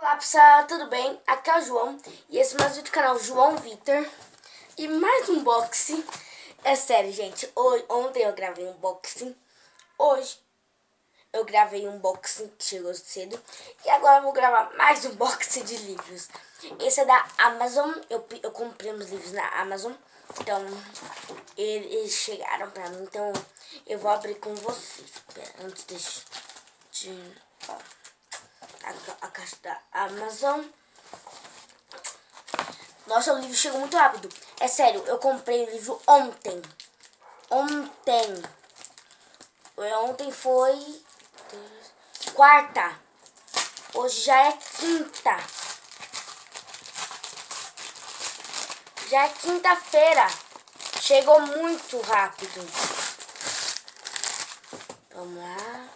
Olá pessoal, tudo bem? Aqui é o João e esse é mais um vídeo do canal João Vitor. E mais um unboxing. É sério, gente, ontem eu gravei um unboxing. Hoje eu gravei um unboxing que chegou cedo. E agora eu vou gravar mais um unboxing de livros. Esse é da Amazon. Eu comprei uns livros na Amazon. Então, eles chegaram pra mim. Então, eu vou abrir com vocês. Espera, antes de ó, a caixa da Amazon. Nossa, o livro chegou muito rápido. É sério, eu comprei o livro ontem. Ontem foi quarta. Hoje já é quinta. Já é quinta-feira. Chegou muito rápido. Vamos lá.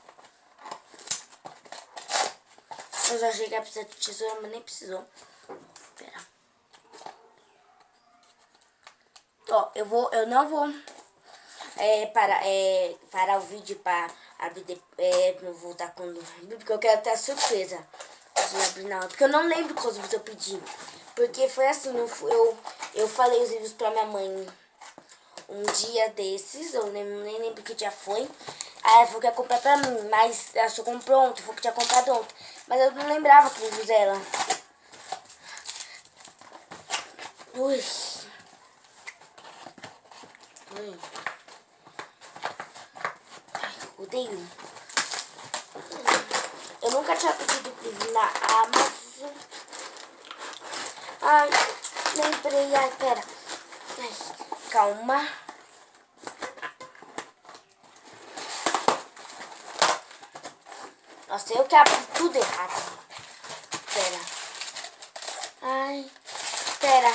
Eu já achei que ia precisar de tesoura, mas nem precisou. Espera. Ó, eu não vou parar o vídeo para abrir, não voltar quando porque eu quero ter a surpresa de abrir na hora, porque eu não lembro quais livros eu pedi, porque foi assim, eu falei os livros pra minha mãe um dia desses, eu nem lembro que dia foi, aí ela falou que ia comprar pra mim, mas ela só comprou ontem, falou que tinha comprado ontem, mas eu não lembrava que livros ela. Ui. Odeio. Eu nunca tinha pedido livro na Amazon. Ai, lembrei. Ai, pera. Ai, calma. Nossa, eu que abri tudo errado. Pera. Ai, pera.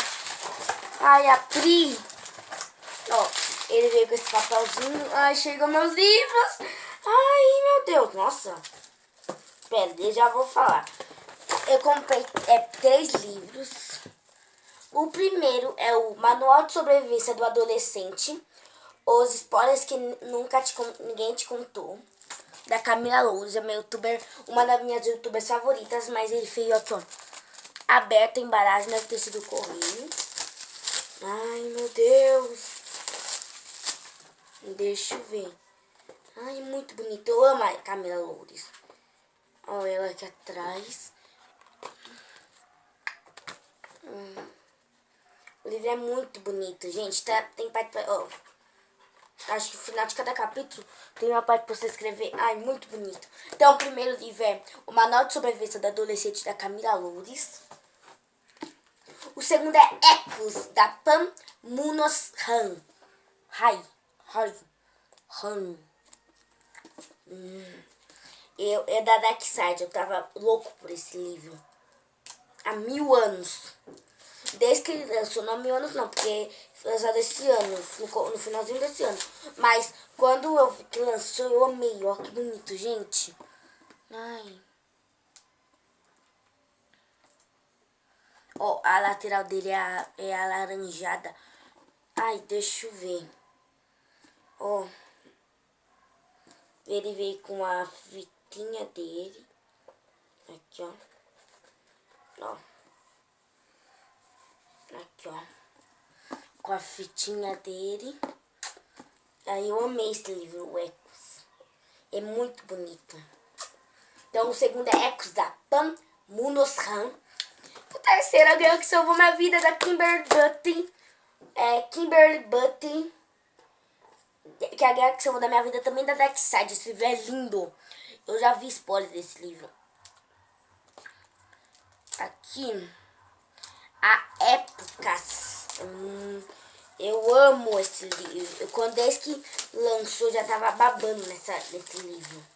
Ai, abri. Ó, ele veio com esse papelzinho. Ai, chegou meus livros. Ai, meu Deus. Nossa. Pera, eu já vou falar. Eu comprei 3 livros. O primeiro é o Manual de Sobrevivência do Adolescente. Os spoilers que ninguém te contou. Da Camila Loures, é uma das minhas youtubers favoritas. Mas ele veio aqui, ó. Aberto a embalagem, deve ter sido correio. Ai, meu Deus. Deixa eu ver. Ai, muito bonito. Eu amo a Camila Loures. Olha ela aqui atrás. O livro é muito bonito, gente. Tem parte pra... Oh, acho que no final de cada capítulo tem uma parte pra você escrever. Ai, muito bonito. Então, o primeiro livro é O Manual de Sobrevivência da Adolescente, da Camila Loures. O segundo é Ecos, da Pam Munoz Han. Han. É da Darkside. Eu tava louco por esse livro. Há 1000 anos. Desde que ele lançou, não há 1000 anos não, porque foi lançado esse ano, no finalzinho desse ano. Mas quando eu vi que lançou, eu amei. Ó, que bonito, gente. Ai. Ó, a lateral dele é alaranjada. Ai, deixa eu ver. Ó. Ele veio com a fitinha dele. Aqui, ó. Ó. Aqui, ó. Com a fitinha dele. Aí eu amei esse livro, o Ecos. É muito bonito. Então o segundo é Ecos, da Pam Munoz Han. O terceiro é Alguém que Salvou Minha Vida, da Kimberly Butte. Kimberly Butte. Que é a Guerra que Salvou da Minha Vida, também da Darkside. Esse livro é lindo. Eu já vi spoiler desse livro. Aqui. A Épocas. Eu amo esse livro. Desde que lançou, já tava babando nesse livro.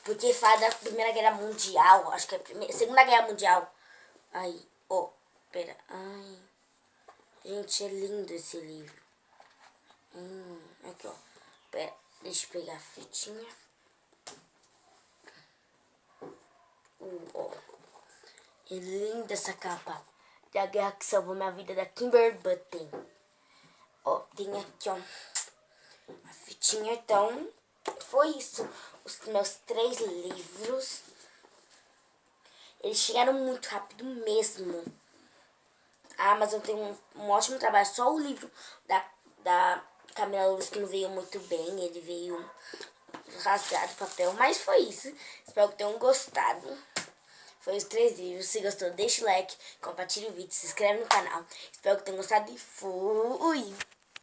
Porque fala da Primeira Guerra Mundial. Acho que é a Segunda Guerra Mundial. Aí, ó, pera. Ai. Gente, é lindo esse livro. Aqui, ó. Pera, deixa eu pegar a fitinha. Ó. É linda essa capa. Da Guerra que Salvou Minha Vida, da Kimberly Butte. Ó, tem aqui, ó. A fitinha, então. Foi isso. Os meus 3 livros. Eles chegaram muito rápido mesmo. A Amazon tem um ótimo trabalho. Só o livro da Camila Luz que não veio muito bem. Ele veio rasgado o papel. Mas foi isso. Espero que tenham gostado. Foi os 3 livros. Se gostou, deixa o like, compartilha o vídeo, se inscreve no canal. Espero que tenham gostado e fui!